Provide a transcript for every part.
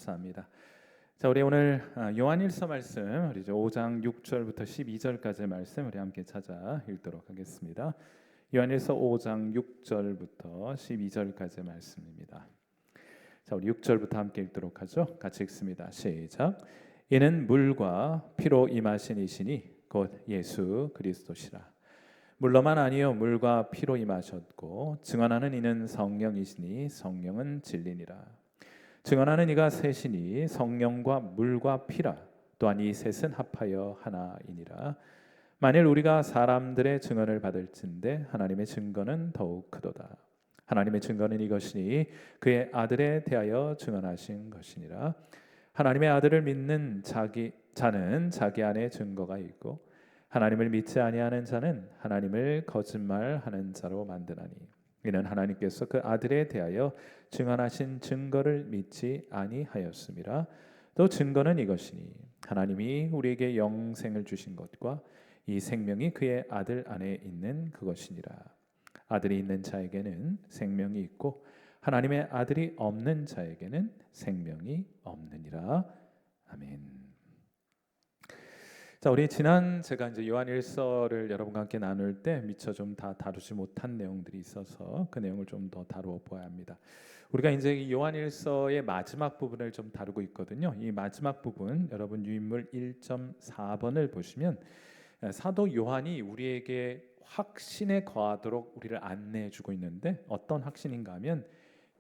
감사합니다. 자, 우리 오늘 요한일서 말씀 우리 5장 6절부터 12절까지의 말씀 우리 함께 찾아 읽도록 하겠습니다. 요한일서 5장 6절부터 12절까지의 말씀입니다. 자, 우리 6절부터 함께 읽도록 하죠. 같이 읽습니다. 시작. 이는 물과 피로 임하신 이시니 곧 예수 그리스도시라. 물로만 아니요 물과 피로 임하셨고 증언하는 이는 성령이시니 성령은 진리니라. 증언하는 이가 셋이니 성령과 물과 피라. 또한 이 셋은 합하여 하나이니라. 만일 우리가 사람들의 증언을 받을진대 하나님의 증거는 더욱 크도다. 하나님의 증거는 이것이니 그의 아들에 대하여 증언하신 것이니라. 하나님의 아들을 믿는 자는 자기 안에 증거가 있고 하나님을 믿지 아니하는 자는 하나님을 거짓말하는 자로 만드나니 이는 하나님께서 그 아들에 대하여 증언하신 증거를 믿지 아니하였음이라. 또 증거는 이것이니 하나님이 우리에게 영생을 주신 것과 이 생명이 그의 아들 안에 있는 그것이니라. 아들이 있는 자에게는 생명이 있고 하나님의 아들이 없는 자에게는 생명이 없느니라. 아멘. 자, 우리 제가 이제 요한일서를 여러분과 함께 나눌 때 미처 좀 다 다루지 못한 내용들이 있어서 그 내용을 좀 더 다루어 보아야 합니다. 우리가 이제 이 요한일서의 마지막 부분을 좀 다루고 있거든요. 이 마지막 부분 여러분 유인물 1.4번을 보시면 사도 요한이 우리에게 확신에 거하도록 우리를 안내해 주고 있는데 어떤 확신인가 하면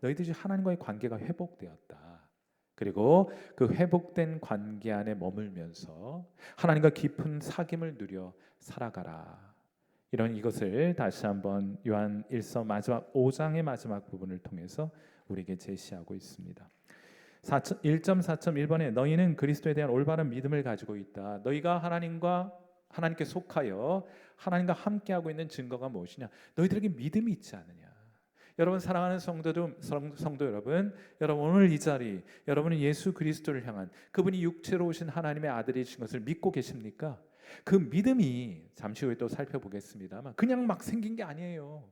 너희들이 하나님과의 관계가 회복되었다. 그리고 그 회복된 관계 안에 머물면서 하나님과 깊은 사귐을 누려 살아가라. 이것을 다시 한번 요한일서 마지막 5장의 마지막 부분을 통해서 우리에게 제시하고 있습니다. 1.4.1번에 너희는 그리스도에 대한 올바른 믿음을 가지고 있다. 너희가 하나님께 속하여 하나님과 함께하고 있는 증거가 무엇이냐? 너희들에게 믿음이 있지 않느냐? 여러분 사랑하는 성도 여러분, 오늘 이 자리 여러분은 예수 그리스도를 향한 그분이 육체로 오신 하나님의 아들이신 것을 믿고 계십니까? 그 믿음이 잠시 후에 또 살펴보겠습니다만 그냥 막 생긴 게 아니에요.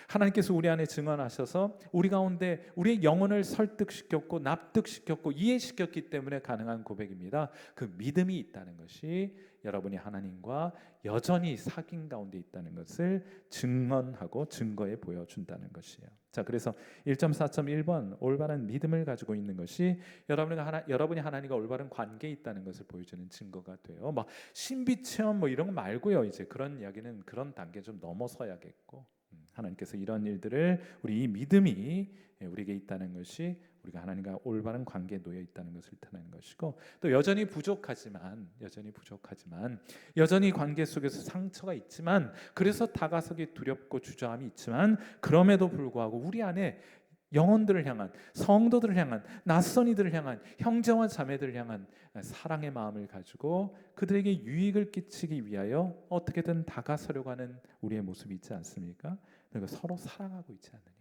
하나님께서 우리 안에 증언하셔서 우리 가운데 우리의 영혼을 설득시켰고 납득시켰고 이해시켰기 때문에 가능한 고백입니다. 그 믿음이 있다는 것이 여러분이 하나님과 여전히 사귐 가운데 있다는 것을 증언하고 증거해 보여준다는 것이에요. 자, 그래서 1.4.1번 올바른 믿음을 가지고 있는 것이 여러분이 하나님과 올바른 관계에 있다는 것을 보여주는 증거가 돼요. 막 신비 체험 이런 거 말고요. 이제 그런 이야기는 그런 단계 좀 넘어서야겠고 하나님께서 이런 일들을 우리 이 믿음이 우리에게 있다는 것이 우리가 하나님과 올바른 관계에 놓여 있다는 것을 뜻하는 것이고 또 여전히 부족하지만 여전히 관계 속에서 상처가 있지만 그래서 다가서기 두렵고 주저함이 있지만 그럼에도 불구하고 우리 안에 영혼들을 향한 성도들을 향한 낯선 이들을 향한 형제와 자매들을 향한 사랑의 마음을 가지고 그들에게 유익을 끼치기 위하여 어떻게든 다가서려고 하는 우리의 모습이 있지 않습니까? 너희가 서로 사랑하고 있지 않느냐?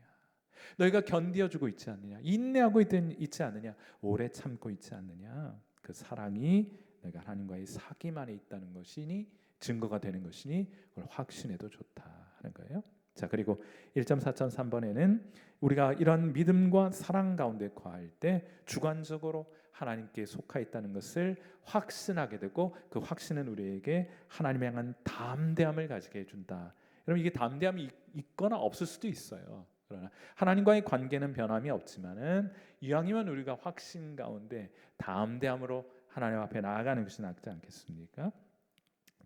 너희가 견디어주고 있지 않느냐? 인내하고 있지 않느냐? 오래 참고 있지 않느냐? 그 사랑이 너희가 하나님과의 사귐 안에 있다는 것이니 증거가 되는 것이니 그걸 확신해도 좋다 하는 거예요. 자, 그리고 1.4.3번에는 우리가 이런 믿음과 사랑 가운데 거할 때 주관적으로 하나님께 속하 있다는 것을 확신하게 되고 그 확신은 우리에게 하나님에 향한 담대함을 가지게 해준다. 여러분 이게 담대함이 있거나 없을 수도 있어요. 그러나 하나님과의 관계는 변함이 없지만은 이왕이면 우리가 확신 가운데 담대함으로 하나님 앞에 나아가는 것이 낫지 않겠습니까?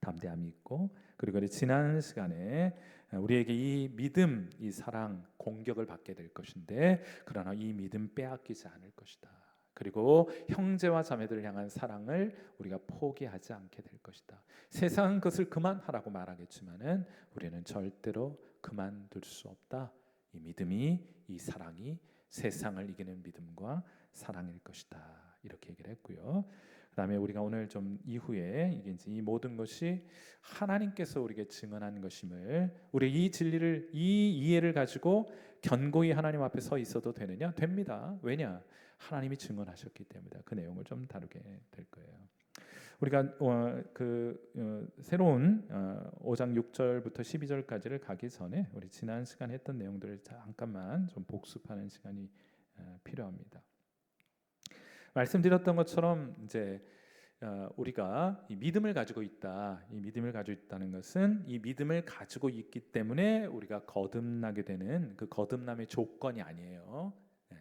담대함이 있고 그리고 지난 시간에 우리에게 이 믿음, 이 사랑 공격을 받게 될 것인데 그러나 이 믿음 빼앗기지 않을 것이다. 그리고 형제와 자매들을 향한 사랑을 우리가 포기하지 않게 될 것이다. 세상은 그것을 그만하라고 말하겠지만은 우리는 절대로 그만둘 수 없다. 이 믿음이, 이 사랑이 세상을 이기는 믿음과 사랑일 것이다. 이렇게 얘기를 했고요. 그다음에 우리가 오늘 좀 이후에 이게 이제 이 모든 것이 하나님께서 우리에게 증언한 것임을 우리 이 진리를 이 이해를 가지고 견고히 하나님 앞에 서 있어도 되느냐? 됩니다. 왜냐? 하나님이 증언하셨기 때문이다. 그 내용을 좀 다루게 될 거예요. 우리가 새로운 5장 6절부터 12절까지를 가기 전에 우리 지난 시간에 했던 내용들을 잠깐만 좀 복습하는 시간이 필요합니다. 말씀드렸던 것처럼 이제 우리가 이 믿음을 가지고 있다. 이 믿음을 가지고 있다는 것은 이 믿음을 가지고 있기 때문에 우리가 거듭나게 되는 그 거듭남의 조건이 아니에요. 예,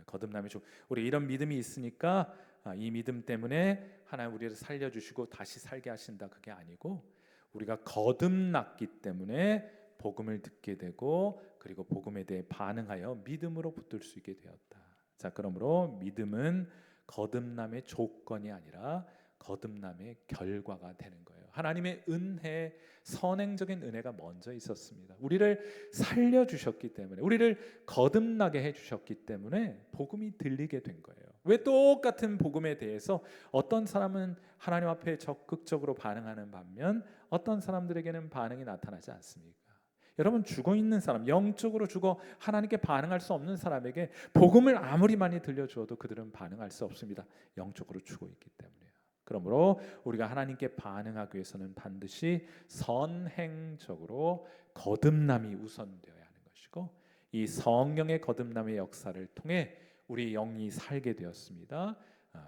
거듭남의 우리 이런 믿음이 있으니까 이 믿음 때문에 하나님 우리를 살려주시고 다시 살게 하신다. 그게 아니고 우리가 거듭났기 때문에 복음을 듣게 되고 그리고 복음에 대해 반응하여 믿음으로 붙들 수 있게 되었다. 자, 그러므로 믿음은 거듭남의 조건이 아니라 거듭남의 결과가 되는 거예요. 하나님의 은혜, 선행적인 은혜가 먼저 있었습니다. 우리를 살려주셨기 때문에, 우리를 거듭나게 해주셨기 때문에 복음이 들리게 된 거예요. 왜 똑같은 복음에 대해서 어떤 사람은 하나님 앞에 적극적으로 반응하는 반면 어떤 사람들에게는 반응이 나타나지 않습니까? 여러분, 죽어있는 사람, 영적으로 죽어 하나님께 반응할 수 없는 사람에게 복음을 아무리 많이 들려주어도 그들은 반응할 수 없습니다. 영적으로 죽어있기 때문에요. 그러므로 우리가 하나님께 반응하기 위해서는 반드시 선행적으로 거듭남이 우선되어야 하는 것이고, 이 성령의 거듭남의 역사를 통해 우리 영이 살게 되었습니다.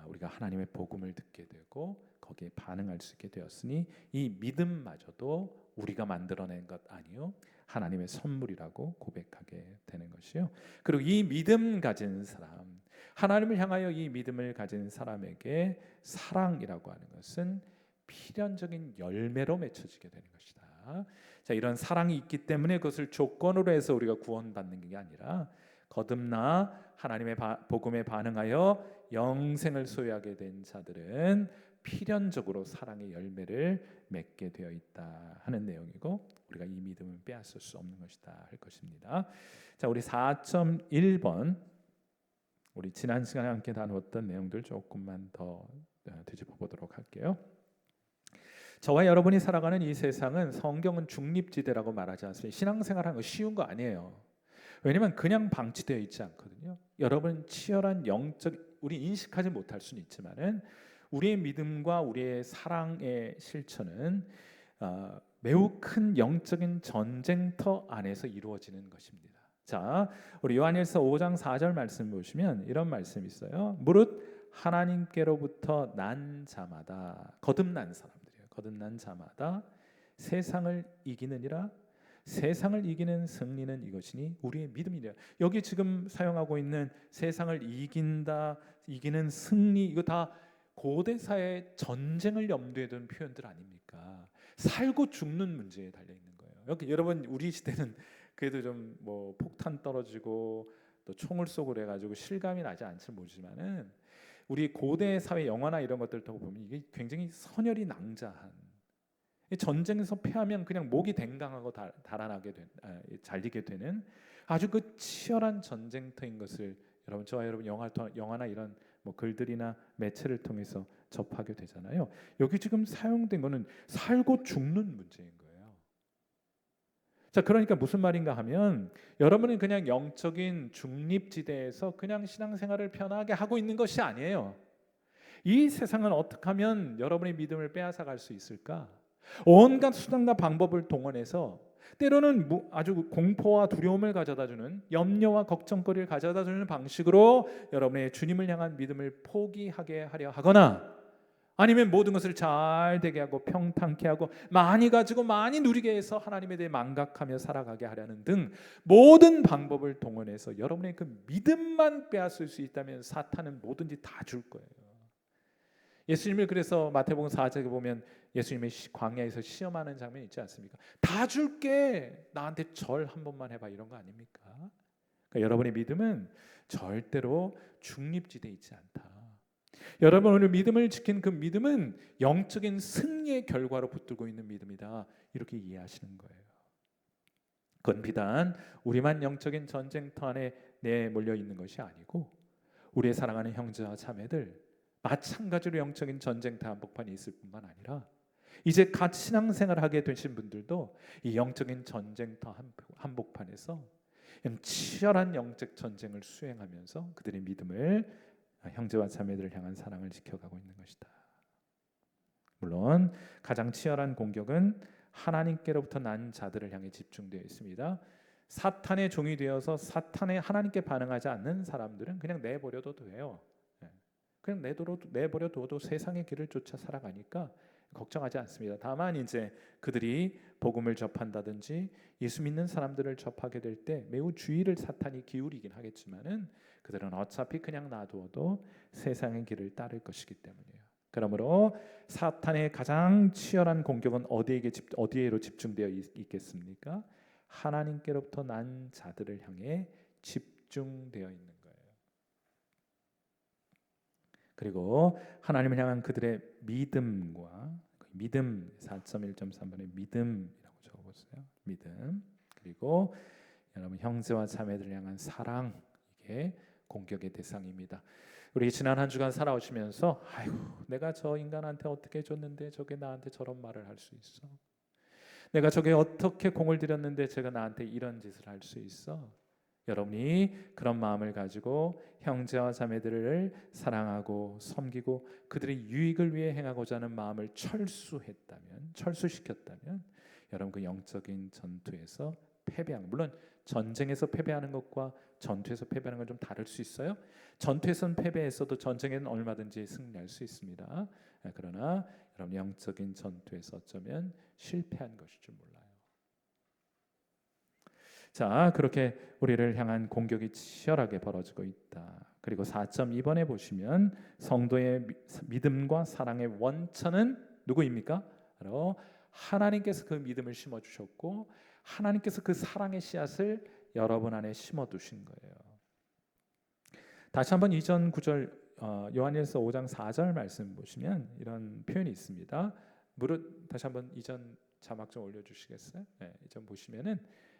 우리가 하나님의 복음을 듣게 되고 거기에 반응할 수 있게 되었으니 이 믿음마저도 우리가 만들어낸 것 아니요 하나님의 선물이라고 고백하게 되는 것이요. 그리고 이 믿음 가진 사람, 하나님을 향하여 이 믿음을 가진 사람에게 사랑이라고 하는 것은 필연적인 열매로 맺혀지게 되는 것이다. 자, 이런 사랑이 있기 때문에 그것을 조건으로 해서 우리가 구원받는 게 아니라 거듭나 하나님의 복음에 반응하여 영생을 소유하게 된 자들은 필연적으로 사랑의 열매를 맺게 되어 있다 하는 내용이고, 우리가 이 믿음을 빼앗을 수 없는 것이다 할 것입니다. 자, 우리 4.1번 우리 지난 시간에 함께 다루었던 내용들 조금만 더 되짚어 보도록 할게요. 저와 여러분이 살아가는 이 세상은 성경은 중립지대라고 말하지 않습니다. 신앙생활하는 거 쉬운 거 아니에요. 왜냐하면 그냥 방치되어 있지 않거든요. 여러분 치열한 영적, 우리 인식하지 못할 수는 있지만은 우리의 믿음과 우리의 사랑의 실천은 매우 큰 영적인 전쟁터 안에서 이루어지는 것입니다. 자, 우리 요한일서 5장 4절 말씀 보시면 이런 말씀이 있어요. 무릇 하나님께로부터 난 자마다, 거듭난 사람들이에요. 거듭난 자마다 세상을 이기느니라. 세상을 이기는 승리는 이것이니 우리의 믿음이라. 여기 지금 사용하고 있는 세상을 이긴다, 이기는 승리, 이거 다 고대사의 전쟁을 염두에 둔 표현들 아닙니까? 살고 죽는 문제에 달려 있는 거예요. 여기 여러분, 우리 시대는 그래도 좀 뭐 폭탄 떨어지고 또 총을 쏘고 그래가지고 실감이 나지 않지 모르지만은 우리 고대 사회 영화나 이런 것들 도 보면 이게 굉장히 선열이 낭자한, 전쟁에서 패하면 그냥 목이 댕강하고 달아나게 잘리게 되는 아주 그 치열한 전쟁터인 것을 여러분, 저와 여러분 영화나 이런 뭐 글들이나 매체를 통해서 접하게 되잖아요. 여기 지금 사용된 거는 살고 죽는 문제인 거예요. 자, 그러니까 무슨 말인가 하면 여러분은 그냥 영적인 중립지대에서 그냥 신앙생활을 편하게 하고 있는 것이 아니에요. 이 세상은 어떻게 하면 여러분의 믿음을 빼앗아 갈 수 있을까? 온갖 수단과 방법을 동원해서 때로는 아주 공포와 두려움을 가져다주는, 염려와 걱정거리를 가져다주는 방식으로 여러분의 주님을 향한 믿음을 포기하게 하려 하거나, 아니면 모든 것을 잘 되게 하고 평탄케 하고 많이 가지고 많이 누리게 해서 하나님에 대해 망각하며 살아가게 하려는 등 모든 방법을 동원해서 여러분의 그 믿음만 빼앗을 수 있다면 사탄은 뭐든지 다 줄 거예요. 예수님을 그래서 마태복음 4장에 보면 예수님의 광야에서 시험하는 장면 있지 않습니까? 다 줄게, 나한테 절 한 번만 해봐, 이런 거 아닙니까? 그러니까 여러분의 믿음은 절대로 중립지대에 있지 않다. 여러분, 오늘 믿음을 지킨 그 믿음은 영적인 승리의 결과로 붙들고 있는 믿음이다, 이렇게 이해하시는 거예요. 그건 비단 우리만 영적인 전쟁터 안에 내몰려 있는 것이 아니고 우리의 사랑하는 형제와 자매들 마찬가지로 영적인 전쟁터 한복판에 있을 뿐만 아니라 이제 갓 신앙생활을 하게 되신 분들도 이 영적인 전쟁터 한복판에서 치열한 영적 전쟁을 수행하면서 그들의 믿음을, 형제와 자매들을 향한 사랑을 지켜가고 있는 것이다. 물론 가장 치열한 공격은 하나님께로부터 난 자들을 향해 집중되어 있습니다. 사탄의 종이 되어서 하나님께 반응하지 않는 사람들은 그냥 내버려둬도 돼요. 그냥 내버려 둬도 세상의 길을 쫓아 살아가니까 걱정하지 않습니다. 다만 이제 그들이 복음을 접한다든지 예수 믿는 사람들을 접하게 될 때 매우 주의를 사탄이 기울이긴 하겠지만은 그들은 어차피 그냥 놔두어도 세상의 길을 따를 것이기 때문이에요. 그러므로 사탄의 가장 치열한 공격은 어디에로 집중되어 있겠습니까? 하나님께로부터 난 자들을 향해 집중되어 있는 거예요. 그리고 하나님을 향한 그들의 믿음과 믿음 4.1.3번에 믿음이라고 적어보세요. 믿음. 그리고 여러분 형제와 자매들을 향한 사랑, 이게 공격의 대상입니다. 우리 지난 한 주간 살아오시면서 아이고 내가 저 인간한테 어떻게 해줬는데 저게 나한테 저런 말을 할 수 있어. 내가 저게 어떻게 공을 들였는데 제가 나한테 이런 짓을 할 수 있어. 여러분이 그런 마음을 가지고 형제와 자매들을 사랑하고 섬기고 그들의 유익을 위해 행하고자 하는 마음을 철수시켰다면 여러분 그 영적인 전투에서 패배한, 물론 전쟁에서 패배하는 것과 전투에서 패배하는 건 좀 다를 수 있어요. 전투에서는 패배했어도 전쟁에는 얼마든지 승리할 수 있습니다. 그러나 여러분 영적인 전투에서 어쩌면 실패한 것일 줄 몰라요. 자, 그렇게 우리를 향한 공격이 치열하게 벌어지고 있다. 그리고 4.2번에 보시면 성도의 믿음과 사랑의 원천은 누구입니까? 바로 하나님께서 그 믿음을 심어주셨고 하나님께서 그 사랑의 씨앗을 여러분 안에 심어두신 거예요. 다시 한번 이전 구절 요한일서 5장 4절 말씀 보시면 이런 표현이 있습니다. 무릇 다시 한번 이전 자막 좀 올려주시겠어요? 네, 이전 보시면은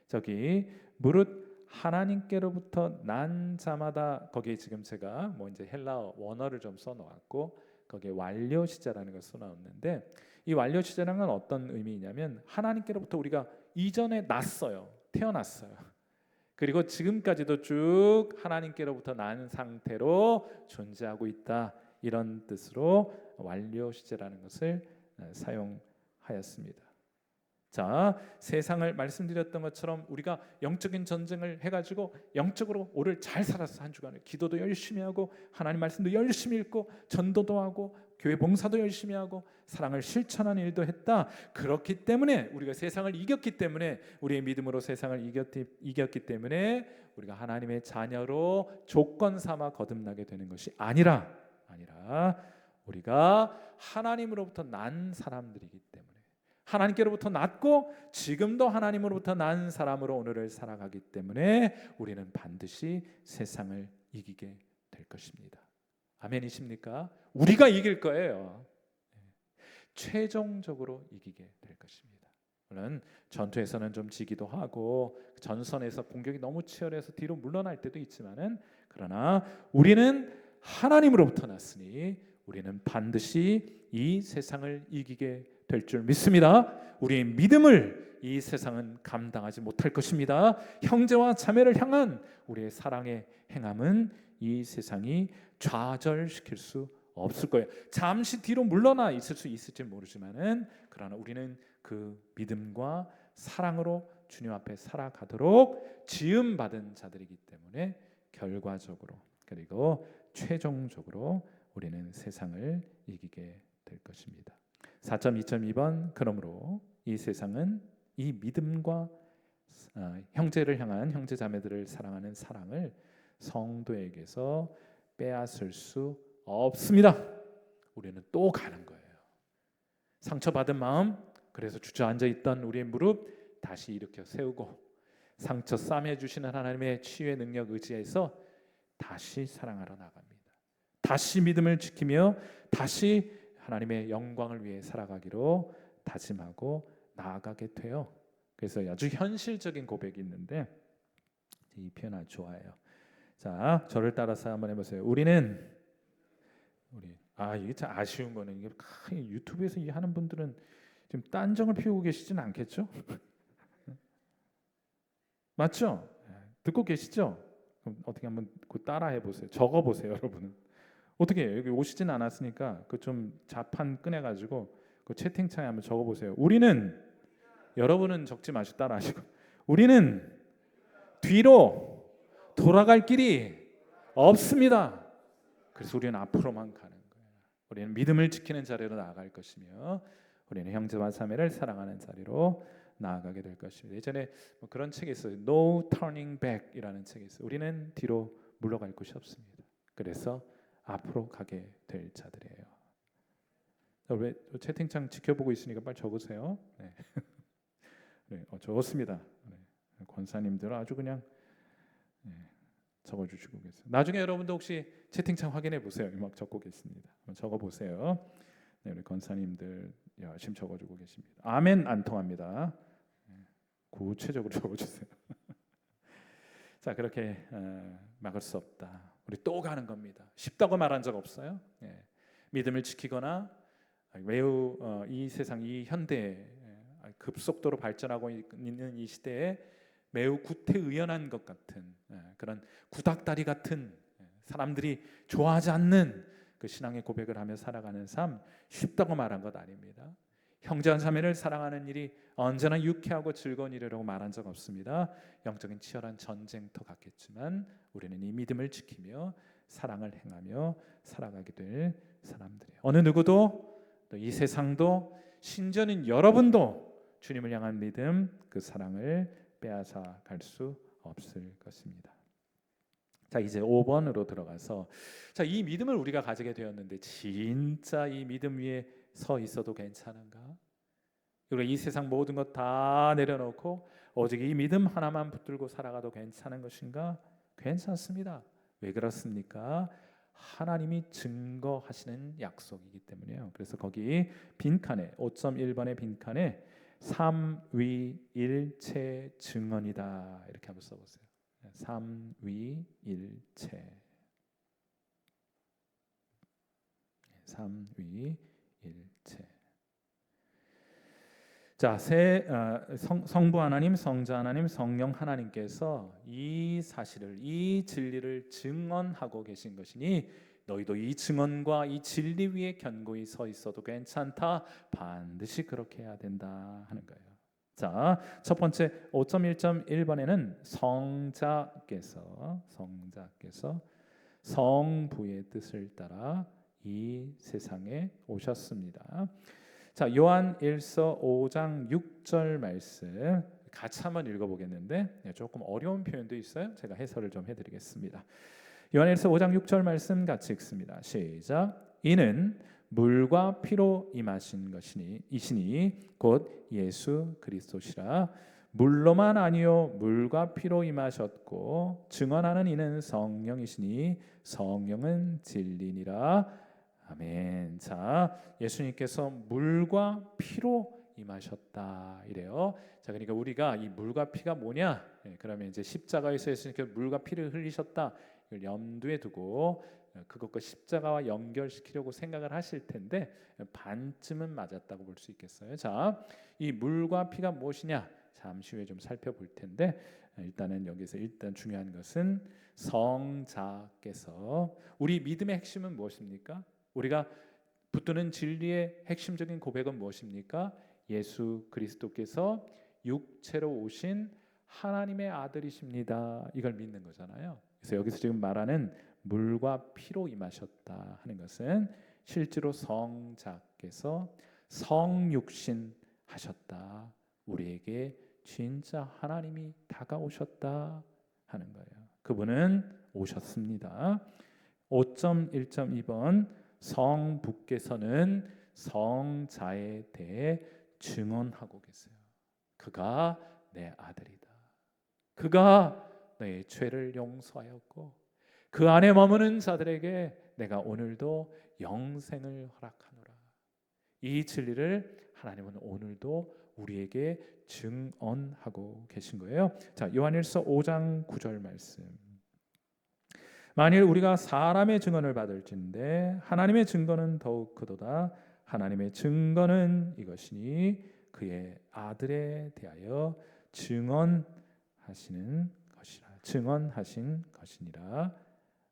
저기 무릇 하나님께로부터 난 자마다, 거기에 지금 제가 뭐 이제 헬라어 원어를 좀 써놓았고 거기에 완료 시제라는 걸 써놓았는데 이 완료 시제라는 건 어떤 의미냐면 하나님께로부터 우리가 이전에 태어났어요. 그리고 지금까지도 쭉 하나님께로부터 난 상태로 존재하고 있다, 이런 뜻으로 완료 시제라는 것을 사용하였습니다. 자, 세상을 말씀드렸던 것처럼 우리가 영적인 전쟁을 해가지고 영적으로 오늘 잘 살았어. 한 주간에 기도도 열심히 하고 하나님 말씀도 열심히 읽고 전도도 하고 교회 봉사도 열심히 하고 사랑을 실천하는 일도 했다. 그렇기 때문에 우리가 세상을 이겼기 때문에 우리의 믿음으로 세상을 이겼기 때문에 우리가 하나님의 자녀로 조건 삼아 거듭나게 되는 것이 아니라 우리가 하나님으로부터 난 사람들이기 때문에 하나님께로부터 났고 지금도 하나님으로부터 난 사람으로 오늘을 살아가기 때문에 우리는 반드시 세상을 이기게 될 것입니다. 아멘이십니까? 우리가 이길 거예요. 최종적으로 이기게 될 것입니다. 물론 전투에서는 좀 지기도 하고 전선에서 공격이 너무 치열해서 뒤로 물러날 때도 있지만은 그러나 우리는 하나님으로부터 났으니 우리는 반드시 이 세상을 이기게 될 줄 믿습니다. 우리의 믿음을 이 세상은 감당하지 못할 것입니다. 형제와 자매를 향한 우리의 사랑의 행함은 이 세상이 좌절시킬 수 없을 거예요. 잠시 뒤로 물러나 있을 수 있을지 모르지만은 그러나 우리는 그 믿음과 사랑으로 주님 앞에 살아가도록 지음받은 자들이기 때문에 결과적으로 그리고 최종적으로 우리는 세상을 이기게 될 것입니다. 4.2.2번 그러므로 이 세상은 이 믿음과 형제를 향한 형제 자매들을 사랑하는 사랑을 성도에게서 빼앗을 수 없습니다. 우리는 또 가는 거예요. 상처받은 마음, 그래서 주저앉아 있던 우리의 무릎 다시 일으켜 세우고 상처 싸매 주시는 하나님의 치유의 능력 의지해서 다시 사랑하러 나갑니다. 다시 믿음을 지키며 다시 하나님의 영광을 위해 살아가기로 다짐하고 나아가게 돼요. 그래서 아주 현실적인 고백이 있는데 이 표현 아주 좋아해요. 자, 저를 따라서 한번 해보세요. 이게 참 아쉬운 거는 이게 유튜브에서 이 하는 분들은 지금 딴정을 피우고 계시진 않겠죠? 맞죠? 듣고 계시죠? 그럼 어떻게 한번 따라 해보세요. 적어보세요, 여러분은. 어떻게 해요? 여기 오시진 않았으니까 그 좀 자판 꺼내가지고 그 채팅창에 한번 적어보세요. 여러분은 적지 마시고 따라하시고 우리는 뒤로 돌아갈 길이 없습니다. 그래서 우리는 앞으로만 가는 거예요. 우리는 믿음을 지키는 자리로 나아갈 것이며 우리는 형제와 자매를 사랑하는 자리로 나아가게 될 것입니다. 예전에 뭐 그런 책이 있어요. No Turning Back이라는 책이 있어요. 우리는 뒤로 물러갈 곳이 없습니다. 그래서 앞으로 가게 될 자들이에요. 왜 채팅창 지켜보고 있으니까 빨리 적으세요. 네. 네, 좋습니다. 네. 권사님들 아주 그냥 적어주시고 계세요. 나중에 여러분도 혹시 채팅창 확인해 보세요. 막 적고 계십니다. 적어 보세요. 네, 우리 권사님들 열심히 적어주고 계십니다. 아멘 안 통합니다. 구체적으로 적어주세요. 자, 그렇게 막을 수 없다. 우리 또 가는 겁니다. 쉽다고 말한 적 없어요. 믿음을 지키거나 매우 이 세상 이 현대 급속도로 발전하고 있는 이 시대에 매우 구태의연한 것 같은 그런 구닥다리 같은 사람들이 좋아하지 않는 그 신앙의 고백을 하며 살아가는 삶 쉽다고 말한 것 아닙니다. 형제와 자매를 사랑하는 일이 언제나 유쾌하고 즐거운 일이라고 말한 적 없습니다. 영적인 치열한 전쟁터 같겠지만 우리는 이 믿음을 지키며 사랑을 행하며 살아가게 될 사람들이에요. 어느 누구도 또 이 세상도 심지어는 여러분도 주님을 향한 믿음 그 사랑을 빼앗아 갈 수 없을 것입니다. 자, 이제 5번으로 들어가서 자, 이 믿음을 우리가 가지게 되었는데 진짜 이 믿음 위에 서 있어도 괜찮은가? 우리가 이 세상 모든 것 다 내려놓고 오직 이 믿음 하나만 붙들고 살아가도 괜찮은 것인가? 괜찮습니다. 왜 그렇습니까? 하나님이 증거하시는 약속이기 때문이에요. 그래서 거기 빈칸에 5.1번의 빈칸에 삼위일체 증언이다 이렇게 한번 써보세요. 삼위일체. 삼위일체. 자, 성부 하나님, 성자 하나님, 성령 하나님께서 이 사실을, 이 진리를 증언하고 계신 것이니 너희도 이 증언과 이 진리 위에 견고히 서 있어도 괜찮다. 반드시 그렇게 해야 된다 하는 거예요. 자, 첫 번째 5.1.1번에는 성자께서 성부의 뜻을 따라 이 세상에 오셨습니다. 자, 요한 1서 5장 6절 말씀 같이 한번 읽어보겠는데 조금 어려운 표현도 있어요. 제가 해설을 좀 해드리겠습니다. 요한 1서 5장 6절 말씀 같이 읽습니다. 시작. 이는 물과 피로 임하신 것이니 곧 예수 그리스도시라. 물로만 아니요 물과 피로 임하셨고 증언하는 이는 성령이시니 성령은 진리니라. 아멘. 자, 예수님께서 물과 피로 임하셨다 이래요. 자, 그러니까 우리가 이 물과 피가 뭐냐? 그러면 이제 십자가에서 예수님께서 물과 피를 흘리셨다. 이걸 염두에 두고 그것과 십자가와 연결시키려고 생각을 하실 텐데 반쯤은 맞았다고 볼 수 있겠어요. 자, 이 물과 피가 무엇이냐? 잠시 후에 좀 살펴볼 텐데 일단은 여기서 중요한 것은 성자께서 우리 믿음의 핵심은 무엇입니까? 우리가 붙드는 진리의 핵심적인 고백은 무엇입니까? 예수 그리스도께서 육체로 오신 하나님의 아들이십니다. 이걸 믿는 거잖아요. 그래서 여기서 지금 말하는 물과 피로 임하셨다 하는 것은 실제로 성자께서 성육신 하셨다. 우리에게 진짜 하나님이 다가오셨다 하는 거예요. 그분은 오셨습니다. 5.1.2번 성부께서는 성자에 대해 증언하고 계세요. 그가 내 아들이다. 그가 너의 죄를 용서하였고 그 안에 머무는 자들에게 내가 오늘도 영생을 허락하노라. 이 진리를 하나님은 오늘도 우리에게 증언하고 계신 거예요. 자, 요한일서 5장 9절 말씀. 만일 우리가 사람의 증언을 받을진대 하나님의 증거는 더욱 크도다. 하나님의 증거는 이것이니 그의 아들에 대하여 증언하신 것이니라.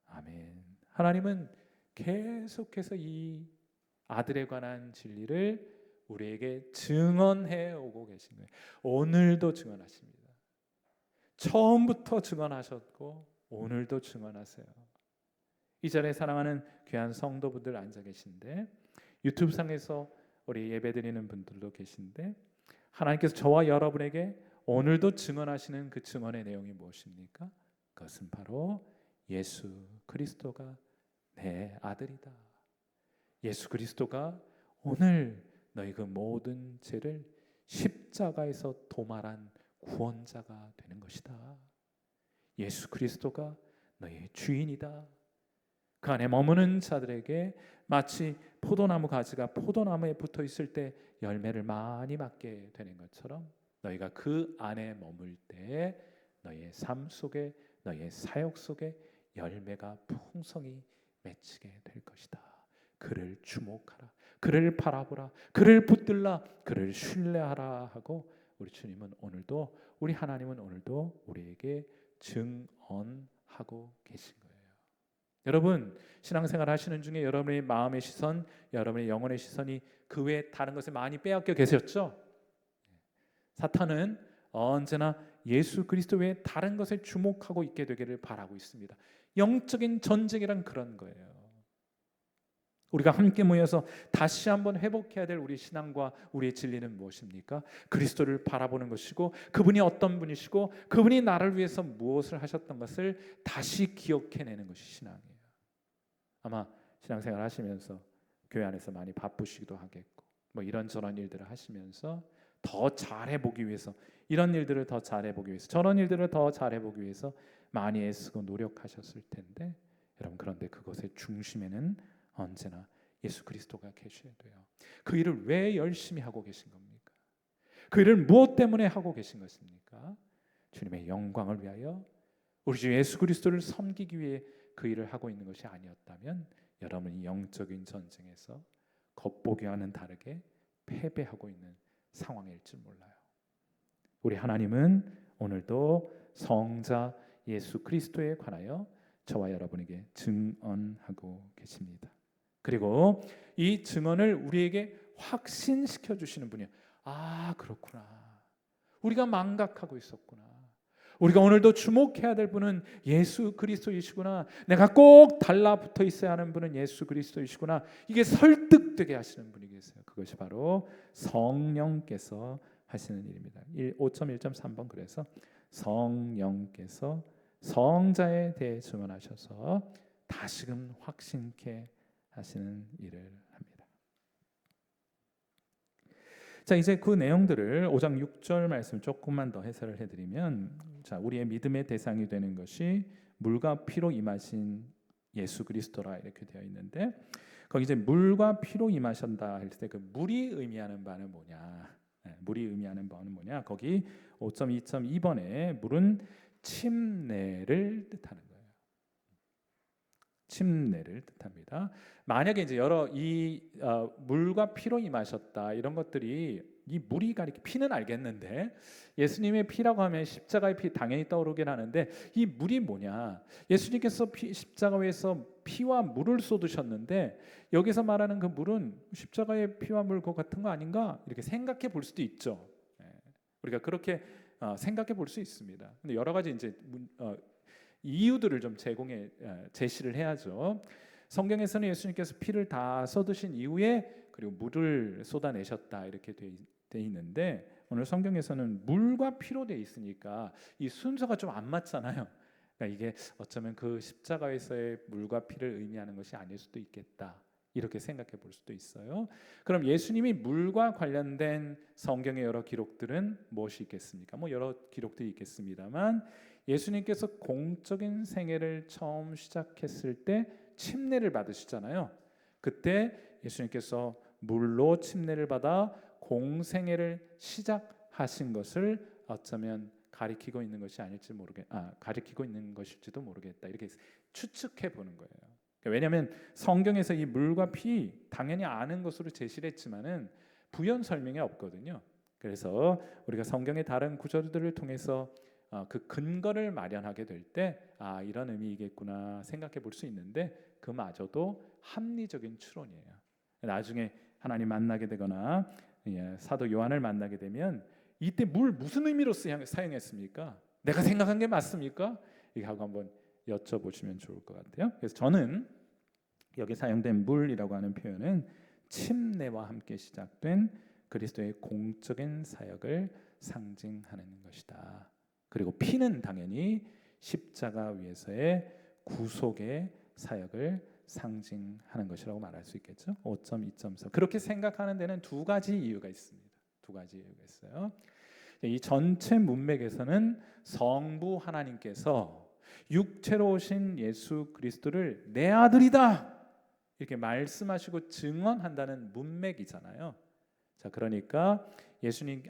아멘. 하나님은 계속해서 이 아들에 관한 진리를 우리에게 증언해 오고 계신 거예요. 오늘도 증언하십니다. 처음부터 증언하셨고 오늘도 증언하세요. 이 자리에 사랑하는 귀한 성도분들 앉아 계신데, 유튜브 상에서 우리 예배드리는 분들도 계신데, 하나님께서 저와 여러분에게 오늘도 증언하시는 그 증언의 내용이 무엇입니까? 그것은 바로 예수 그리스도가 내 아들이다. 예수 그리스도가 오늘 너희 그 모든 죄를 십자가에서 도말한 구원자가 되는 것이다. 예수 그리스도가 너희의 주인이다. 그 안에 머무는 자들에게 마치 포도나무 가지가 포도나무에 붙어 있을 때 열매를 많이 맺게 되는 것처럼, 너희가 그 안에 머물 때 너희의 삶 속에, 너희의 사역 속에 열매가 풍성히 맺히게 될 것이다. 그를 주목하라, 그를 바라보라, 그를 붙들라, 그를 신뢰하라 하고 우리 주님은 오늘도, 우리 하나님은 오늘도 우리에게 증언하고 계신 거예요. 여러분, 신앙생활 하시는 중에 여러분의 마음의 시선, 여러분의 영혼의 시선이 그 외에 다른 것에 많이 빼앗겨 계셨죠? 사탄은 언제나 예수 그리스도 외에 다른 것에 주목하고 있게 되기를 바라고 있습니다. 영적인 전쟁이란 그런 거예요. 우리가 함께 모여서 다시 한번 회복해야 될 우리 신앙과 우리의 진리는 무엇입니까? 그리스도를 바라보는 것이고, 그분이 어떤 분이시고, 그분이 나를 위해서 무엇을 하셨던 것을 다시 기억해내는 것이 신앙이에요. 아마 신앙생활 하시면서 교회 안에서 많이 바쁘시기도 하겠고, 뭐 이런저런 일들을 하시면서 더 잘해보기 위해서, 이런 일들을 더 잘해보기 위해서, 저런 일들을 더 잘해보기 위해서 많이 애쓰고 노력하셨을 텐데, 여러분, 그런데 그것의 중심에는 언제나 예수 그리스도가 계셔야 돼요. 그 일을 왜 열심히 하고 계신 겁니까? 그 일을 무엇 때문에 하고 계신 것입니까? 주님의 영광을 위하여, 우리 주 예수 그리스도를 섬기기 위해 그 일을 하고 있는 것이 아니었다면 여러분이 영적인 전쟁에서 겉보기와는 다르게 패배하고 있는 상황일 줄 몰라요. 우리 하나님은 오늘도 성자 예수 그리스도에 관하여 저와 여러분에게 증언하고 계십니다. 그리고 이 증언을 우리에게 확신시켜 주시는 분이에요. 아, 그렇구나. 우리가 망각하고 있었구나. 우리가 오늘도 주목해야 될 분은 예수 그리스도이시구나. 내가 꼭 달라붙어 있어야 하는 분은 예수 그리스도이시구나. 이게 설득되게 하시는 분이 계세요. 그것이 바로 성령께서 하시는 일입니다. 5.1.3번 그래서 성령께서 성자에 대해 증언하셔서 다시금 확신케 하시는 일을 합니다. 자, 이제 그 내용들을 5장 6절 말씀 조금만 더 해설을 해드리면, 자, 우리의 믿음의 대상이 되는 것이 물과 피로 임하신 예수 그리스도라 이렇게 되어 있는데, 거기 이제 물과 피로 임하신다 할 때 그 물이 의미하는 바는 뭐냐? 물이 의미하는 바는 뭐냐? 거기 5.2.2번에 물은 침례를 뜻하는 거예요. 침례를 뜻합니다. 만약에 이제 여러 물과 피로 임하셨다 이런 것들이, 이 물이 가리키 피는 알겠는데 예수님의 피라고 하면 십자가의 피 당연히 떠오르긴 하는데, 이 물이 뭐냐? 예수님께서 십자가 위에서 피와 물을 쏟으셨는데 여기서 말하는 그 물은 십자가의 피와 물 같은 거 아닌가? 이렇게 생각해 볼 수도 있죠. 우리가 그렇게 생각해 볼 수 있습니다. 근데 여러 가지 이제 이유들을 좀 제시를 해야죠. 성경에서는 예수님께서 피를 다 쏟으신 이후에 그리고 물을 쏟아내셨다 이렇게 돼 있는데, 오늘 성경에서는 물과 피로 돼 있으니까 이 순서가 좀 안 맞잖아요. 그러니까 이게 어쩌면 그 십자가에서의 물과 피를 의미하는 것이 아닐 수도 있겠다, 이렇게 생각해 볼 수도 있어요. 그럼 예수님이 물과 관련된 성경의 여러 기록들은 무엇이 있겠습니까? 뭐 여러 기록들이 있겠습니다만, 예수님께서 공적인 생애를 처음 시작했을 때 침례를 받으시잖아요. 그때 예수님께서 물로 침례를 받아 공생애를 시작하신 것을 어쩌면 가리키고 있는 것이 아닐지 가리키고 있는 것일지도 모르겠다, 이렇게 추측해 보는 거예요. 왜냐하면 성경에서 이 물과 피 당연히 아는 것으로 제시를 했지만은 부연 설명이 없거든요. 그래서 우리가 성경의 다른 구절들을 통해서 그 근거를 마련하게 될 때 이런 의미이겠구나 생각해 볼 수 있는데, 그마저도 합리적인 추론이에요. 나중에 하나님 만나게 되거나 사도 요한을 만나게 되면 이때 물 무슨 의미로 사용했습니까? 내가 생각한 게 맞습니까? 이거 하고 한번 여쭤보시면 좋을 것 같아요. 그래서 저는 여기 사용된 물이라고 하는 표현은 침례와 함께 시작된 그리스도의 공적인 사역을 상징하는 것이다. 그리고 피는 당연히 십자가 위에서의 구속의 사역을 상징하는 것이라고 말할 수 있겠죠. 5.2.4 그렇게 생각하는 데는 두 가지 이유가 있습니다. 두 가지 이유가 있어요. 이 전체 문맥에서는 성부 하나님께서 육체로 오신 예수 그리스도를 내 아들이다 이렇게 말씀하시고 증언한다는 문맥이잖아요. 자, 그러니까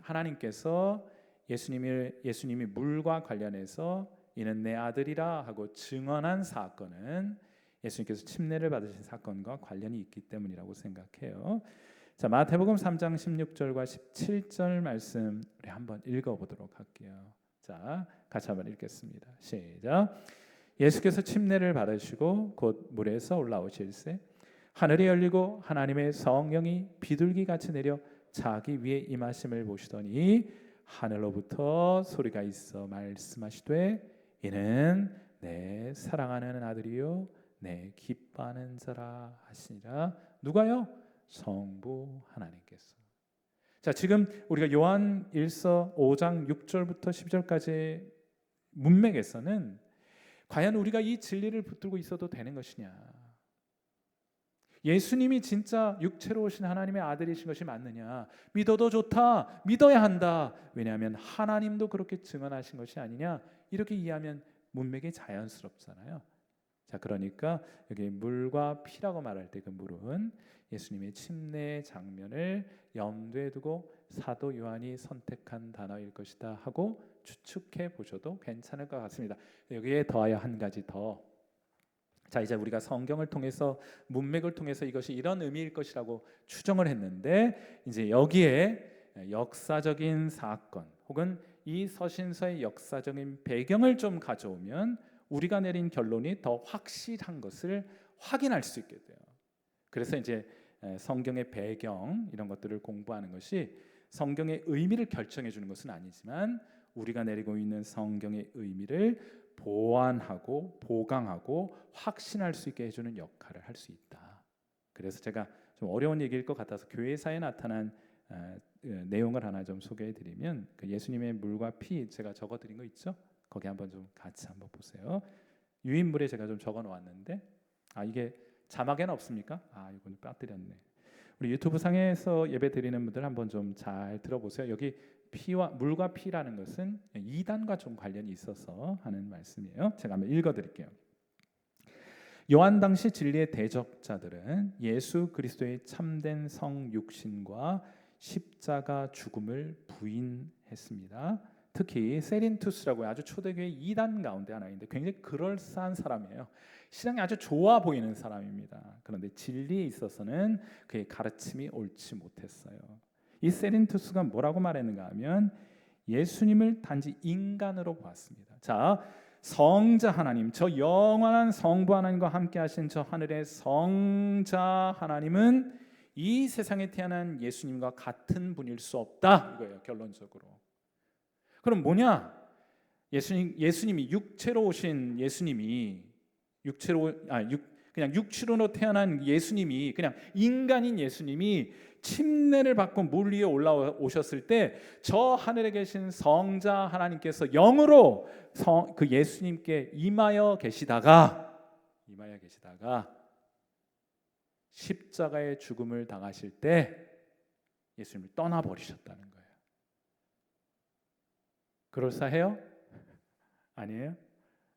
하나님께서 예수님이 물과 관련해서 이는 내 아들이라 하고 증언한 사건은 예수님께서 침례를 받으신 사건과 관련이 있기 때문이라고 생각해요. 자, 마태복음 3장 16절과 17절 말씀 우리 한번 읽어보도록 할게요. 자, 같이 한번 읽겠습니다. 시작. 예수께서 침례를 받으시고 곧 물에서 올라오실새 하늘이 열리고 하나님의 성령이 비둘기같이 내려 자기 위에 임하심을 보시더니 하늘로부터 소리가 있어 말씀하시되 이는 내 사랑하는 아들이요 내 기뻐하는 자라 하시니라. 누가요? 성부 하나님께서. 자, 지금 우리가 요한 1서 5장 6절부터 10절까지 문맥에서는 과연 우리가 이 진리를 붙들고 있어도 되는 것이냐, 예수님이 진짜 육체로 오신 하나님의 아들이신 것이 맞느냐, 믿어도 좋다, 믿어야 한다, 왜냐하면 하나님도 그렇게 증언하신 것이 아니냐, 이렇게 이해하면 문맥이 자연스럽잖아요. 자, 그러니까 여기 물과 피라고 말할 때 그 물은 예수님의 침례 장면을 염두에 두고 사도 요한이 선택한 단어일 것이다 하고 추측해 보셔도 괜찮을 것 같습니다. 여기에 더하여 한 가지 더. 자, 이제 우리가 성경을 통해서 문맥을 통해서 이것이 이런 의미일 것이라고 추정을 했는데, 이제 여기에 역사적인 사건 혹은 이 서신서의 역사적인 배경을 좀 가져오면 우리가 내린 결론이 더 확실한 것을 확인할 수 있게 돼요. 그래서 이제 성경의 배경 이런 것들을 공부하는 것이 성경의 의미를 결정해 주는 것은 아니지만 우리가 내리고 있는 성경의 의미를 보완하고 보강하고 확신할 수 있게 해주는 역할을 할 수 있다. 그래서 제가 좀 어려운 얘기일 것 같아서 교회사에 나타난 내용을 하나 좀 소개해드리면, 그 예수님의 물과 피 제가 적어드린 거 있죠? 거기 한번 좀 같이 한번 보세요. 유인물에 제가 좀 적어놓았는데, 이게 자막에는 없습니까? 이건 빠뜨렸네. 우리 유튜브 상에서 예배 드리는 분들 한번 좀 잘 들어보세요. 여기 물과 피라는 것은 이단과 좀 관련이 있어서 하는 말씀이에요. 제가 한번 읽어드릴게요. 요한 당시 진리의 대적자들은 예수 그리스도의 참된 성육신과 십자가 죽음을 부인했습니다. 특히 세린투스라고 아주 초대교회 2단 가운데 하나인데 굉장히 그럴싸한 사람이에요. 신앙이 아주 좋아 보이는 사람입니다. 그런데 진리에 있어서는 그의 가르침이 옳지 못했어요. 이 세린투스가 뭐라고 말했는가 하면 예수님을 단지 인간으로 보았습니다. 자, 성자 하나님, 저 영원한 성부 하나님과 함께 하신 저 하늘의 성자 하나님은 이 세상에 태어난 예수님과 같은 분일 수 없다, 이거예요. 결론적으로. 그럼 뭐냐? 예수님이 육체로 오신 예수님이 그냥 육체로 태어난 예수님이, 그냥 인간인 예수님이 침례를 받고 물 위에 올라오셨을 때 저 하늘에 계신 성자 하나님께서 영으로 그 예수님께 임하여 계시다가 십자가의 죽음을 당하실 때 예수님을 떠나버리셨다는 거예요. 그럴싸해요? 아니에요?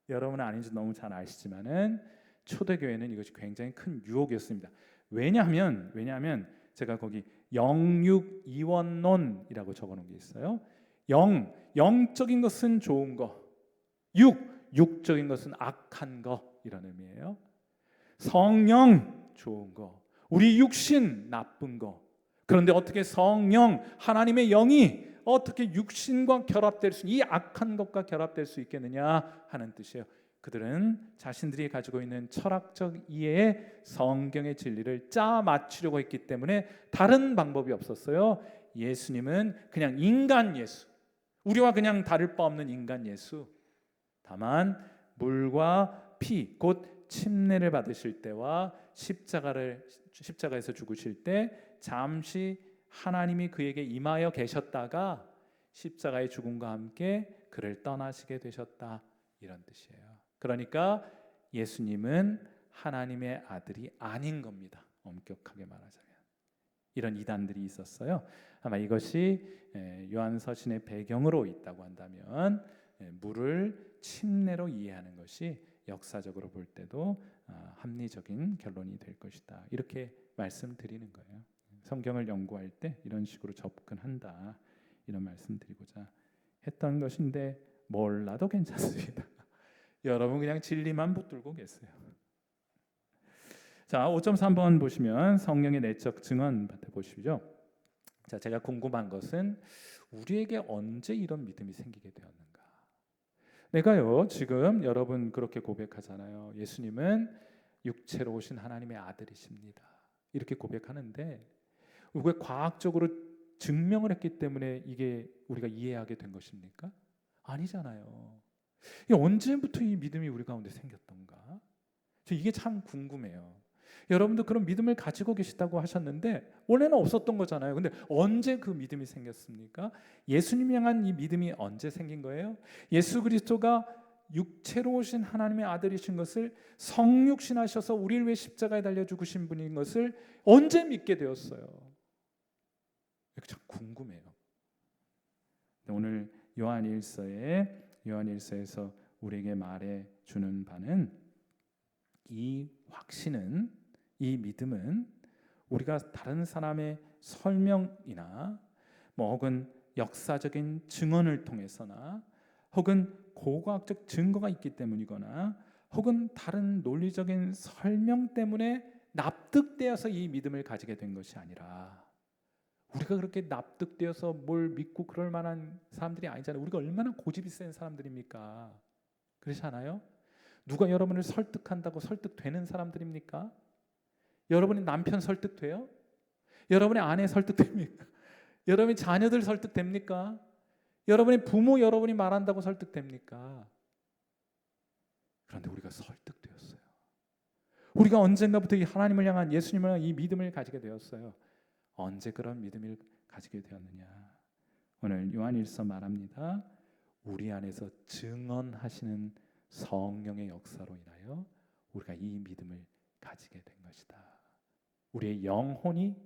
여러분은 아닌 줄 너무 잘 아시지만은 초대교회는 이것이 굉장히 큰 유혹이었습니다. 왜냐하면 제가 거기 영육이원론이라고 적어놓은 게 있어요. 영적인 것은 좋은 거, 육적인 것은 악한 거, 이런 의미예요. 성령 좋은 거, 우리 육신 나쁜 거. 그런데 어떻게 성령, 하나님의 영이 어떻게 육신과 결합될 수, 이 악한 것과 결합될 수 있겠느냐 하는 뜻이에요. 그들은 자신들이 가지고 있는 철학적 이해에 성경의 진리를 짜 맞추려고 했기 때문에 다른 방법이 없었어요. 예수님은 그냥 인간 예수, 우리와 그냥 다를 바 없는 인간 예수. 다만 물과 피, 곧 침례를 받으실 때와 십자가에서 죽으실 때 잠시 하나님이 그에게 임하여 계셨다가 십자가의 죽음과 함께 그를 떠나시게 되셨다, 이런 뜻이에요. 그러니까 예수님은 하나님의 아들이 아닌 겁니다. 엄격하게 말하자면 이런 이단들이 있었어요. 아마 이것이 요한서신의 배경으로 있다고 한다면 물을 침례로 이해하는 것이 역사적으로 볼 때도 합리적인 결론이 될 것이다, 이렇게 말씀드리는 거예요. 성경을 연구할 때 이런 식으로 접근한다, 이런 말씀드리고자 했던 것인데 몰라도 괜찮습니다. 여러분 그냥 진리만 붙들고 계세요. 자, 5.3번 보시면 성령의 내적 증언 보시죠. 자, 제가 궁금한 것은 우리에게 언제 이런 믿음이 생기게 되었는가? 내가요, 지금 여러분 그렇게 고백하잖아요. 예수님은 육체로 오신 하나님의 아들이십니다, 이렇게 고백하는데 왜 과학적으로 증명을 했기 때문에 이게 우리가 이해하게 된 것입니까? 아니잖아요. 언제부터 이 믿음이 우리 가운데 생겼던가? 이게 참 궁금해요. 여러분도 그런 믿음을 가지고 계시다고 하셨는데 원래는 없었던 거잖아요. 근데 언제 그 믿음이 생겼습니까? 예수님 향한 이 믿음이 언제 생긴 거예요? 예수 그리스도가 육체로 오신 하나님의 아들이신 것을 성육신하셔서 우리를 위해 십자가에 달려 죽으신 분인 것을 언제 믿게 되었어요? 참 궁금해요. 오늘 요한일서에서 우리에게 말해 주는 바는 이 확신은, 이 믿음은 우리가 다른 사람의 설명이나 혹은 역사적인 증언을 통해서나 혹은 고고학적 증거가 있기 때문이거나 혹은 다른 논리적인 설명 때문에 납득되어서 이 믿음을 가지게 된 것이 아니라, 우리가 그렇게 납득되어서 뭘 믿고 그럴 만한 사람들이 아니잖아요. 우리가 얼마나 고집이 센 사람들입니까? 그렇지 않아요? 누가 여러분을 설득한다고 설득되는 사람들입니까? 여러분의 남편 설득돼요? 여러분의 아내 설득됩니까? 여러분의 자녀들 설득됩니까? 여러분의 부모 여러분이 말한다고 설득됩니까? 그런데 우리가 설득되었어요. 우리가 언젠가부터 이 하나님을 향한, 예수님을 향한 이 믿음을 가지게 되었어요. 언제 그런 믿음을 가지게 되었느냐? 오늘 요한일서 말합니다. 우리 안에서 증언하시는 성령의 역사로 인하여 우리가 이 믿음을 가지게 된 것이다. 우리의 영혼이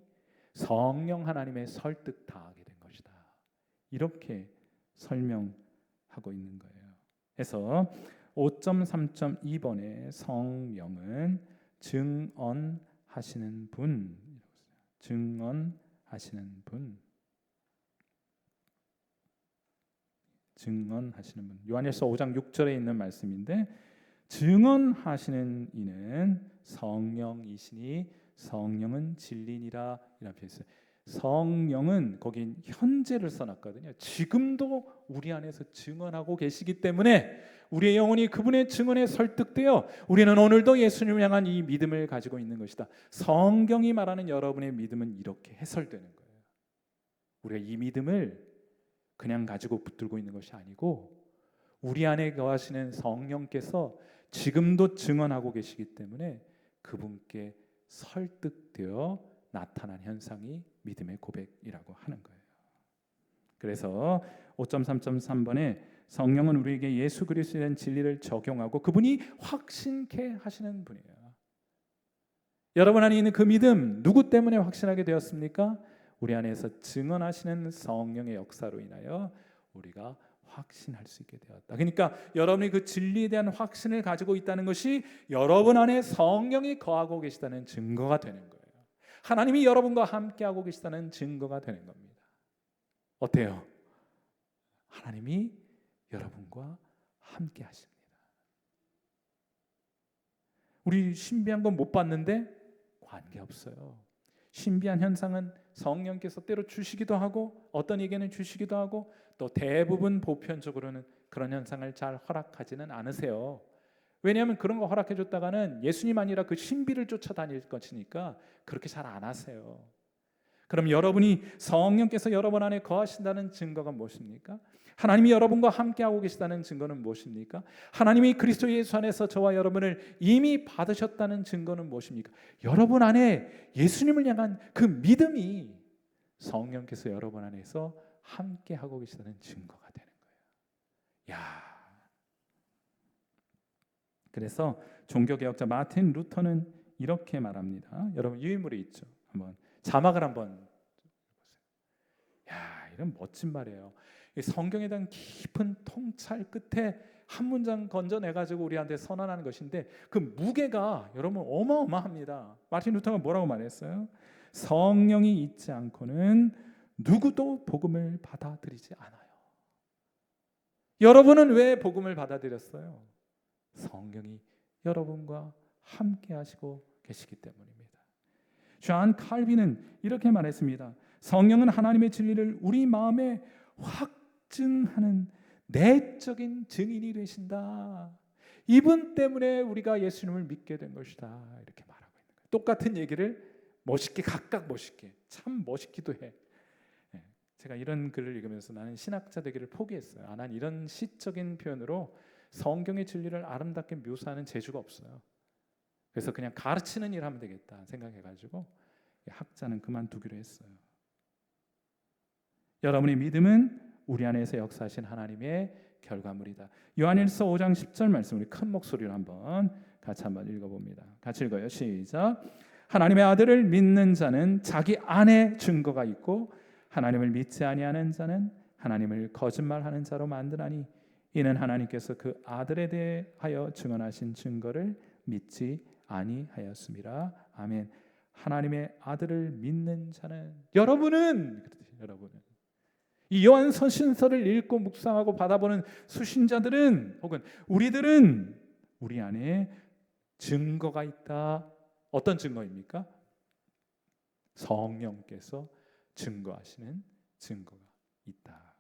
성령 하나님의 설득 당하게 된 것이다, 이렇게 설명하고 있는 거예요. 그래서 5.3.2번에 성령은 증언하시는 분, 증언하시는 분, 증언하시는 분. 요한일서 5장 6절에 있는 말씀인데, 증언하시는 이는 성령이시니 성령은 진리니라, 이렇게 되어 있어요. 성령은 거긴 현재를 써놨거든요. 지금도 우리 안에서 증언하고 계시기 때문에 우리의 영혼이 그분의 증언에 설득되어 우리는 오늘도 예수님을 향한 이 믿음을 가지고 있는 것이다. 성경이 말하는 여러분의 믿음은 이렇게 해설되는 거예요. 우리가 이 믿음을 그냥 가지고 붙들고 있는 것이 아니고 우리 안에 거하시는 성령께서 지금도 증언하고 계시기 때문에 그분께 설득되어 나타난 현상이 믿음의 고백이라고 하는 거예요. 그래서 5.3.3번에 성령은 우리에게 예수 그리스도에 대한 진리를 적용하고 그분이 확신케 하시는 분이에요. 여러분 안에 있는 그 믿음 누구 때문에 확신하게 되었습니까? 우리 안에서 증언하시는 성령의 역사로 인하여 우리가 확신할 수 있게 되었다. 그러니까 여러분이 그 진리에 대한 확신을 가지고 있다는 것이 여러분 안에 성령이 거하고 계시다는 증거가 되는 거예요. 하나님이 여러분과 함께하고 계시다는 증거가 되는 겁니다. 어때요? 하나님이 여러분과 함께 하십니다. 우리 신비한 건 못 봤는데 관계없어요. 신비한 현상은 성령께서 때로 주시기도 하고 어떤 에게는 주시기도 하고 또 대부분 보편적으로는 그런 현상을 잘 허락하지는 않으세요. 왜냐하면 그런 거 허락해 줬다가는 예수님 아니라 그 신비를 쫓아다닐 것이니까 그렇게 잘 안 하세요. 그럼 여러분이 성령께서 여러분 안에 거하신다는 증거가 무엇입니까? 하나님이 여러분과 함께하고 계시다는 증거는 무엇입니까? 하나님이 그리스도 예수 안에서 저와 여러분을 이미 받으셨다는 증거는 무엇입니까? 여러분 안에 예수님을 향한 그 믿음이 성령께서 여러분 안에서 함께하고 계시다는 증거가 되는 거예요. 야, 그래서 종교개혁자 마틴 루터는 이렇게 말합니다. 여러분 유인물에 있죠. 한번 자막을 한번 보세요. 야, 이런 멋진 말이에요. 성경에 대한 깊은 통찰 끝에 한 문장 건져내가지고 우리한테 선언하는 것인데 그 무게가 여러분 어마어마합니다. 마틴 루터가 뭐라고 말했어요? 성령이 있지 않고는 누구도 복음을 받아들이지 않아요. 여러분은 왜 복음을 받아들였어요? 성령이 여러분과 함께 하시고 계시기 때문입니다. 존 칼빈은 이렇게 말했습니다. 성령은 하나님의 진리를 우리 마음에 확증하는 내적인 증인이 되신다. 이분 때문에 우리가 예수님을 믿게 된 것이다. 이렇게 말하고 있는 거예요. 똑같은 얘기를 멋있게 각각 멋있게 참 멋있기도 해. 제가 이런 글을 읽으면서 나는 신학자 되기를 포기했어요. 난 이런 시적인 표현으로 성경의 진리를 아름답게 묘사하는 재주가 없어요. 그래서 그냥 가르치는 일 하면 되겠다 생각해가지고 학자는 그만두기로 했어요. 여러분의 믿음은 우리 안에서 역사하신 하나님의 결과물이다. 요한일서 5장 10절 말씀 우리 큰 목소리로 같이 한번 읽어봅니다. 같이 읽어요. 시작. 하나님의 아들을 믿는 자는 자기 안에 증거가 있고 하나님을 믿지 아니하는 자는 하나님을 거짓말하는 자로 만드나니 이는 하나님께서 그 아들에 대하여 증언하신 증거를 믿지 아니하였습니다. 아멘. 하나님의 아들을 믿는 자는 여러분은 이 요한 서신서를 읽고 묵상하고 받아보는 수신자들은 혹은 우리들은 우리 안에 증거가 있다. 어떤 증거입니까? 성령께서 증거하시는 증거가 있다.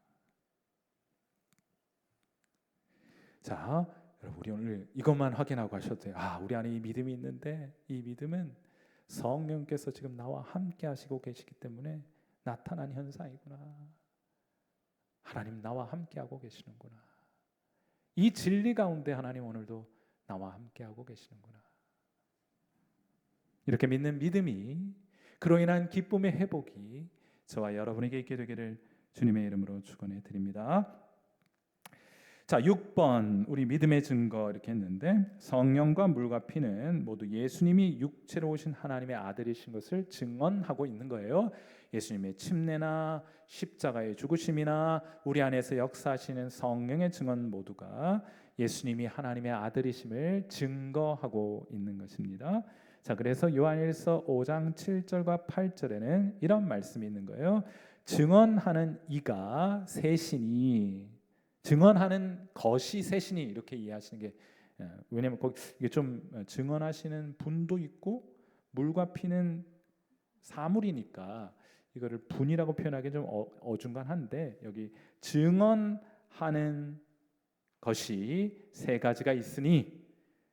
자, 여러분 우리 오늘 이것만 확인하고 하셔도 돼요. 우리 안에 이 믿음이 있는데 이 믿음은 성령께서 지금 나와 함께 하시고 계시기 때문에 나타난 현상이구나. 하나님 나와 함께하고 계시는구나. 이 진리 가운데 하나님 오늘도 나와 함께하고 계시는구나. 이렇게 믿는 믿음이 그로 인한 기쁨의 회복이 저와 여러분에게 있게 되기를 주님의 이름으로 축원해 드립니다. 자, 6번 우리 믿음의 증거 이렇게 했는데 성령과 물과 피는 모두 예수님이 육체로 오신 하나님의 아들이신 것을 증언하고 있는 거예요. 예수님의 침례나 십자가의 죽으심이나 우리 안에서 역사하시는 성령의 증언 모두가 예수님이 하나님의 아들이심을 증거하고 있는 것입니다. 자, 그래서 요한일서 5장 7절과 8절에는 이런 말씀이 있는 거예요. 증언하는 이가 셋이니, 증언하는 것이 셋이니 이렇게 이해하시는 게, 왜냐하면 거기 이게 좀 증언하시는 분도 있고 물과 피는 사물이니까 이거를 분이라고 표현하기 좀 어중간한데, 여기 증언하는 것이 세 가지가 있으니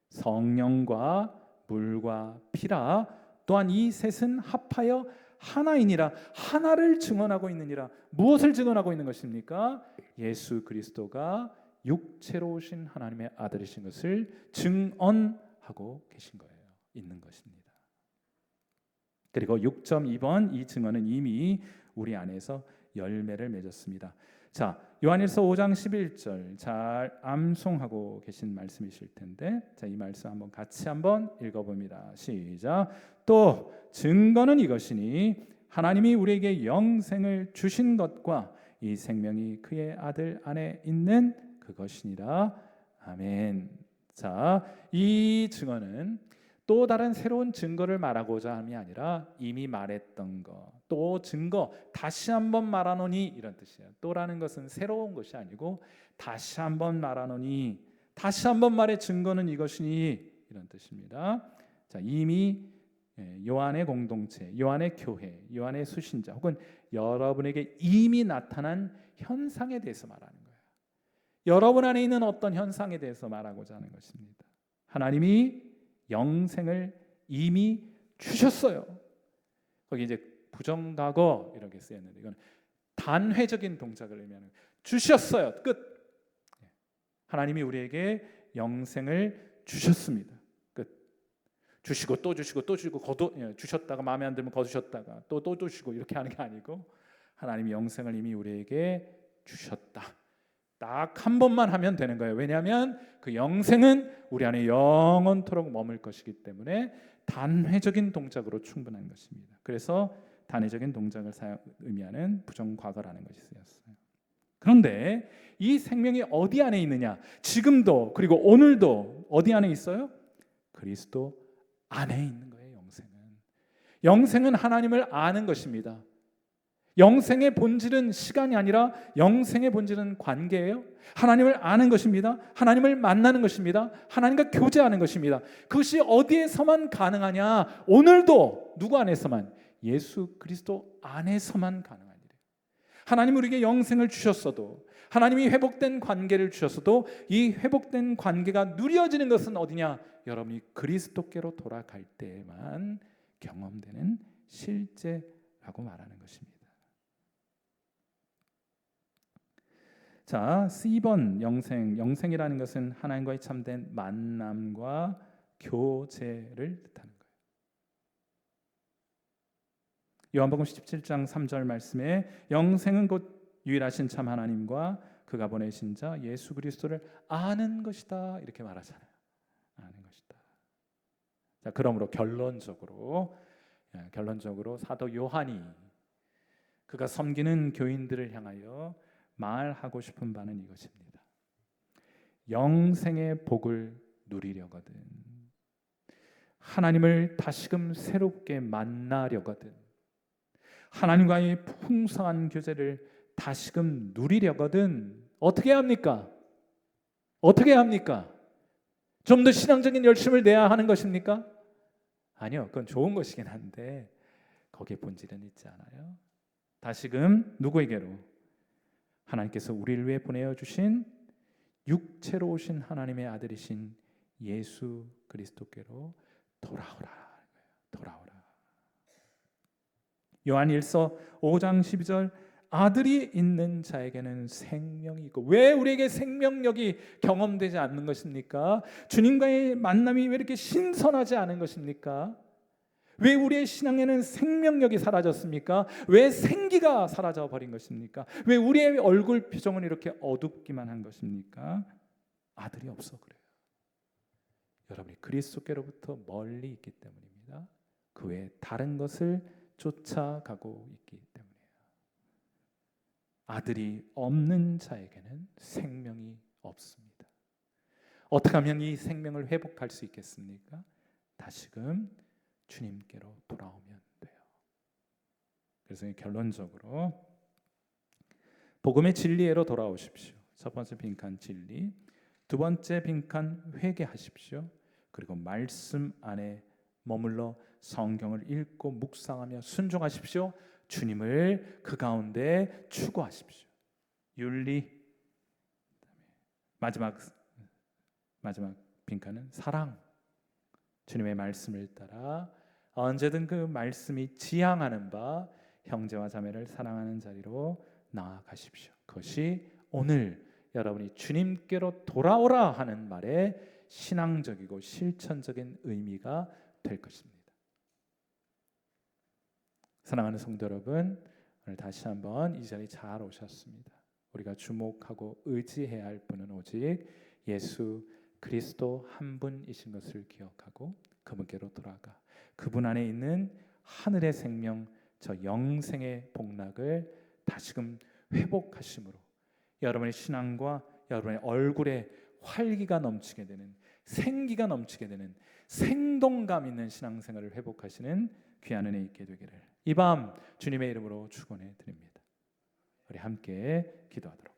성령과 물과 피라. 또한 이 셋은 합하여 하나이니라. 하나를 증언하고 있느니라. 무엇을 증언하고 있는 것입니까? 예수 그리스도가 육체로 오신 하나님의 아들이신 것을 증언하고 계신 거예요. 있는 것입니다. 그리고 6.2번 이 증언은 이미 우리 안에서 열매를 맺었습니다. 자, 요한일서 5장 11절 잘 암송하고 계신 말씀이실 텐데, 자, 이 말씀 한번 같이 한번 읽어봅니다. 시작. 또 증거는 이것이니 하나님이 우리에게 영생을 주신 것과 이 생명이 그의 아들 안에 있는 그것이니라. 아멘. 자, 이 증언은 또 다른 새로운 증거를 말하고자 함이 아니라 이미 말했던 것, 또 증거, 다시 한번 말하노니 이런 뜻이에요. 또라는 것은 새로운 것이 아니고 다시 한번 말하노니, 다시 한번 말의 증거는 이것이니 이런 뜻입니다. 자, 이미 요한의 공동체, 요한의 교회, 요한의 수신자 혹은 여러분에게 이미 나타난 현상에 대해서 말하는 거예요. 여러분 안에 있는 어떤 현상에 대해서 말하고자 하는 것입니다. 하나님이 영생을 이미 주셨어요. 거기 이제 부정과거 이렇게 쓰였는데 이건 단회적인 동작을 의미하는 주셨어요. 끝. 하나님이 우리에게 영생을 주셨습니다. 끝. 주시고 또 주시고 또 주시고 주셨다가 마음에 안 들면 거두셨다가 또 주시고 이렇게 하는 게 아니고 하나님이 영생을 이미 우리에게 주셨다. 딱 한 번만 하면 되는 거예요. 왜냐하면 그 영생은 우리 안에 영원토록 머물 것이기 때문에 단회적인 동작으로 충분한 것입니다. 그래서 단회적인 동작을 의미하는 부정과거라는 것이 쓰였어요. 그런데 이 생명이 어디 안에 있느냐? 지금도 그리고 오늘도 어디 안에 있어요? 그리스도 안에 있는 거예요. 영생은 하나님을 아는 것입니다. 영생의 본질은 시간이 아니라 영생의 본질은 관계예요. 하나님을 아는 것입니다. 하나님을 만나는 것입니다. 하나님과 교제하는 것입니다. 그것이 어디에서만 가능하냐? 오늘도 누구 안에서만? 예수 그리스도 안에서만 가능한 일이에요. 하나님이 우리에게 영생을 주셨어도, 하나님이 회복된 관계를 주셨어도 이 회복된 관계가 누려지는 것은 어디냐? 여러분이 그리스도께로 돌아갈 때에만 경험되는 실제라고 말하는 것입니다. 자, C번 영생이라는 것은 하나님과의 참된 만남과 교제를 뜻하는 거예요. 요한복음 17장 3절 말씀에 영생은 곧 유일하신 참 하나님과 그가 보내신 자 예수 그리스도를 아는 것이다 이렇게 말하잖아요. 아는 것이다. 자, 그러므로 결론적으로 사도 요한이 그가 섬기는 교인들을 향하여 말하고 싶은 바는 이것입니다. 영생의 복을 누리려거든, 하나님을 다시금 새롭게 만나려거든, 하나님과의 풍성한 교제를 다시금 누리려거든 어떻게 합니까? 좀 더 신앙적인 열심을 내야 하는 것입니까? 아니요, 그건 좋은 것이긴 한데 거기에 본질은 있지 않아요. 다시금 누구에게로? 하나님께서 우리를 위해 보내어 주신 육체로 오신 하나님의 아들이신 예수 그리스도께로 돌아오라. 요한 1서 5장 12절 아들이 있는 자에게는 생명이 있고. 왜 우리에게 생명력이 경험되지 않는 것입니까? 주님과의 만남이 왜 이렇게 신선하지 않은 것입니까? 왜 우리의 신앙에는 생명력이 사라졌습니까? 왜 생기가 사라져 버린 것입니까? 왜 우리의 얼굴 표정은 이렇게 어둡기만 한 것입니까? 아들이 없어 그래요. 여러분이 그리스도께로부터 멀리 있기 때문입니다. 그 외에 다른 것을 쫓아가고 있기 때문이에요. 아들이 없는 자에게는 생명이 없습니다. 어떻게 하면 이 생명을 회복할 수 있겠습니까? 다시금 주님께로 돌아오면 돼요. 그래서 결론적으로 복음의 진리로 돌아오십시오. 첫 번째 빈칸 진리, 두 번째 빈칸 회개하십시오. 그리고 말씀 안에 머물러 성경을 읽고 묵상하며 순종하십시오. 주님을 그 가운데 추구하십시오. 윤리, 마지막 빈칸은 사랑. 주님의 말씀을 따라 언제든 그 말씀이 지향하는 바 형제와 자매를 사랑하는 자리로 나아가십시오. 그것이 오늘 여러분이 주님께로 돌아오라 하는 말에 신앙적이고 실천적인 의미가 될 것입니다. 사랑하는 성도 여러분, 오늘 다시 한번 이 자리에 잘 오셨습니다. 우리가 주목하고 의지해야 할 분은 오직 예수 그리스도 한 분이신 것을 기억하고 그분께로 돌아가 그분 안에 있는 하늘의 생명, 저 영생의 복락을 다시금 회복하심으로 여러분의 신앙과 여러분의 얼굴에 활기가 넘치게 되는, 생기가 넘치게 되는 생동감 있는 신앙생활을 회복하시는 귀한 은혜 있게 되기를 이 밤 주님의 이름으로 축원해 드립니다. 우리 함께 기도하도록